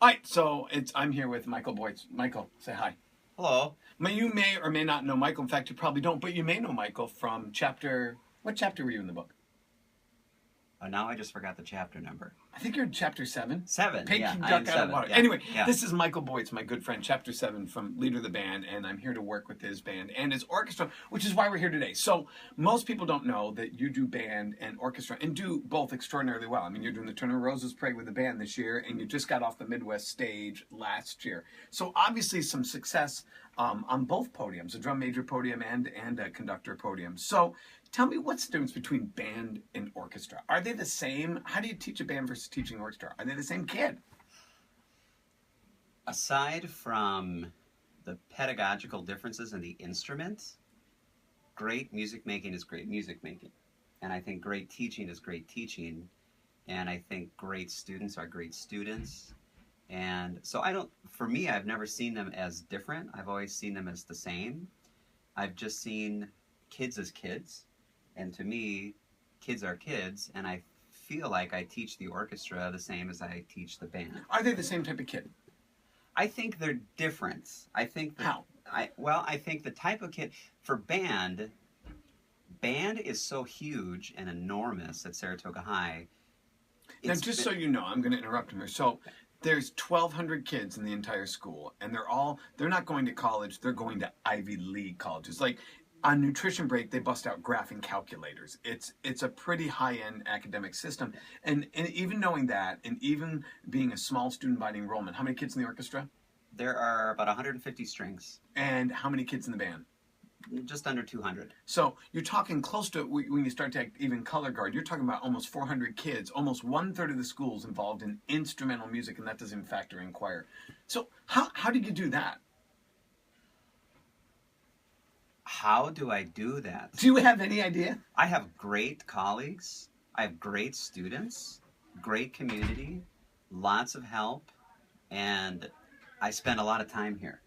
All right, so I'm here with Michael Boitz. Michael, say hi. Hello. You may or may not know Michael. In fact, you probably don't, but you may know Michael from what chapter were you in the book? Now I just forgot the chapter number. I think you're in chapter 7. 7, Take yeah. your I duck am out 7. of water. Yeah. Anyway, Yeah. This is Michael Boitz, my good friend, chapter 7 from leader of the band, and I'm here to work with his band and his orchestra, which is why we're here today. So most people don't know that you do band and orchestra and do both extraordinarily well. I mean, you're doing the Turner Roses Parade with the band this year, and you just got off the Midwest stage last year. So obviously some success on both podiums, a drum major podium and a conductor podium. So tell me, what's the difference between band and orchestra? Are they the same? How do you teach a band versus teaching orchestra? Are they the same kid? Aside from the pedagogical differences in the instruments, great music making is great music making. And I think great teaching is great teaching. And I think great students are great students. And so for me, I've never seen them as different. I've always seen them as the same. I've just seen kids as kids. And to me, kids are kids, and I feel like I teach the orchestra the same as I teach the band. Are they the same type of kid? I think they're different. I think How? I think the type of kid for band is so huge and enormous at Saratoga High. Now, just so you know, I'm going to interrupt him here. So there's 1,200 kids in the entire school, and they're not going to college, they're going to Ivy League colleges. Like, on nutrition break, they bust out graphing calculators. It's a pretty high-end academic system. And even knowing that, and even being a small student body enrollment, how many kids in the orchestra? There are about 150 strings. And how many kids in the band? Just under 200. So you're talking close to, when you start to even color guard, you're talking about almost 400 kids, almost 1/3 of the schools involved in instrumental music, and that doesn't even factor in choir. So how did you do that? How do I do that? Do you have any idea? I have great colleagues. I have great students, great community, lots of help, and I spend a lot of time here.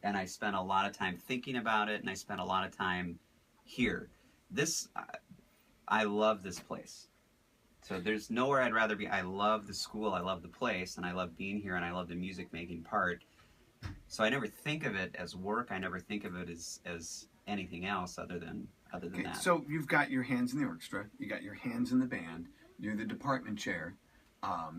And I spent a lot of time thinking about it, and I spent a lot of time here. I love this place. So there's nowhere I'd rather be. I love the school, I love the place, and I love being here, and I love the music-making part. So I never think of it as work. I never think of it as anything else other than that. So you've got your hands in the orchestra, you got your hands in the band, you're the department chair.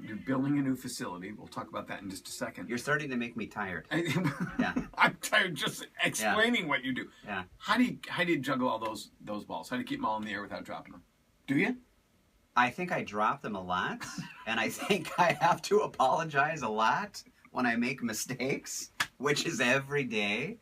You're building a new facility. We'll talk about that in just a second. You're starting to make me tired. Yeah. I'm tired just explaining what you do. Yeah. How do you juggle all those balls? How do you keep them all in the air without dropping them? Do you? I think I drop them a lot, and I think I have to apologize a lot when I make mistakes, which is every day.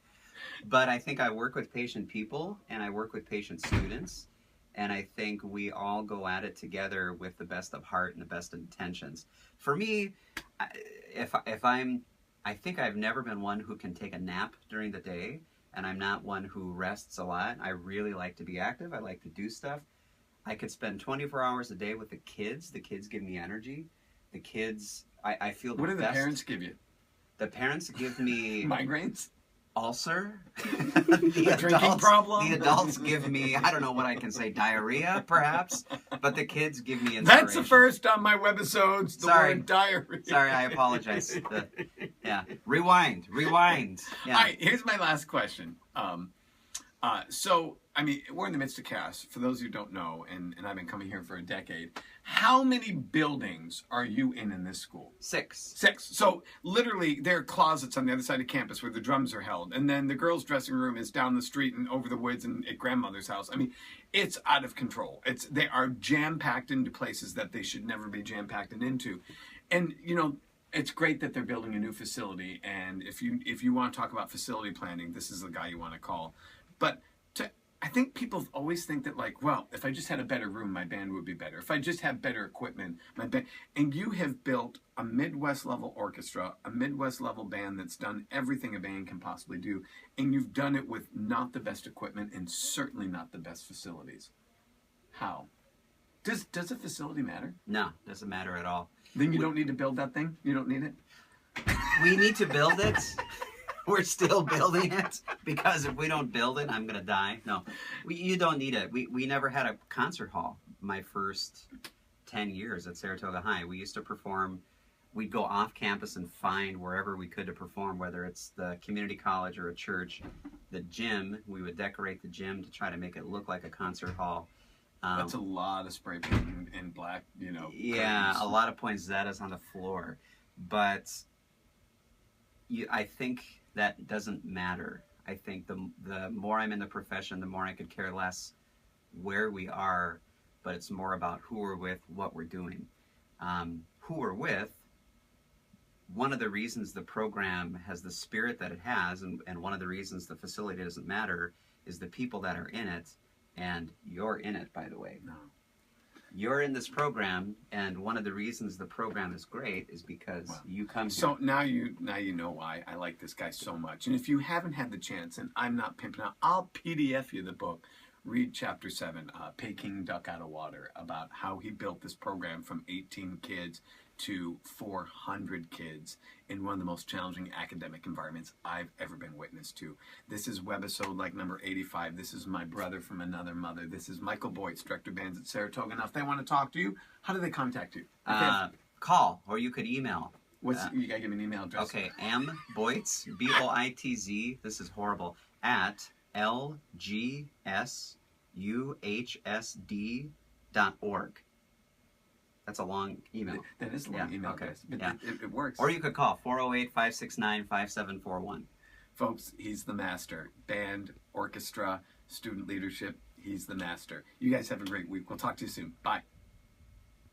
But I think I work with patient people, and I work with patient students. And I think we all go at it together with the best of heart and the best intentions. For me, I think I've never been one who can take a nap during the day, and I'm not one who rests a lot. I really like to be active. I like to do stuff. I could spend 24 hours a day with the kids. The kids give me energy. The kids, I feel the best. What do the parents give you? The parents give me migraines. Ulcer. Drinking problem. The adults give me, I don't know what I can say, diarrhea, perhaps, but the kids give me inspiration. That's the first on my webisodes, the word diarrhea. Sorry, I apologize. Rewind. Yeah. All right, here's my last question. So, I mean, we're in the midst of chaos. For those who don't know, and I've been coming here for a decade, how many buildings are you in this school? 6. 6. So, literally, there are closets on the other side of campus where the drums are held. And then the girls' dressing room is down the street and over the woods and at grandmother's house. I mean, it's out of control. They are jam-packed into places that they should never be jam-packed into. And, you know, it's great that they're building a new facility. And if you want to talk about facility planning, this is the guy you want to call. But I think people always think that, like, well, if I just had a better room, my band would be better. If I just have better equipment, my band. And you have built a Midwest-level orchestra, a Midwest-level band that's done everything a band can possibly do. And you've done it with not the best equipment and certainly not the best facilities. How? Does a facility matter? No, doesn't matter at all. Then you don't need to build that thing? You don't need it? We need to build it. We're still building it, because if we don't build it, I'm going to die. No, you don't need it. We never had a concert hall my first 10 years at Saratoga High. We used to perform we'd go off campus and find wherever we could to perform, whether it's the community college or a church. The gym, we would decorate the gym to try to make it look like a concert hall. That's a lot of spray paint and black, Yeah, curtains. a lot of poinsettias on the floor. But I think that doesn't matter. I think the more I'm in the profession, the more I could care less where we are, but it's more about who we're with, what we're doing. Who we're with, one of the reasons the program has the spirit that it has, and one of the reasons the facility doesn't matter, is the people that are in it, and you're in it, by the way. No. You're in this program, and one of the reasons the program is great is because you come here. So now you know why I like this guy so much. And if you haven't had the chance, and I'm not pimping out, I'll PDF you the book. Read chapter 7, Peking Duck Out of Water, about how he built this program from 18 kids to 400 kids in one of the most challenging academic environments I've ever been witness to. This is webisode like number 85. This is my brother from another mother. This is Michael Boitz, director of bands at Saratoga. Now, if they want to talk to you, how do they contact you? Call, or you could email. You gotta give me an email address. Okay, Boitz, Boitz, this is horrible, at lgsuhsd.org. That's a long email. That is a long email, okay. guys. But Yeah. it works. Or you could call 408-569-5741. Folks, he's the master. Band, orchestra, student leadership, he's the master. You guys have a great week. We'll talk to you soon. Bye.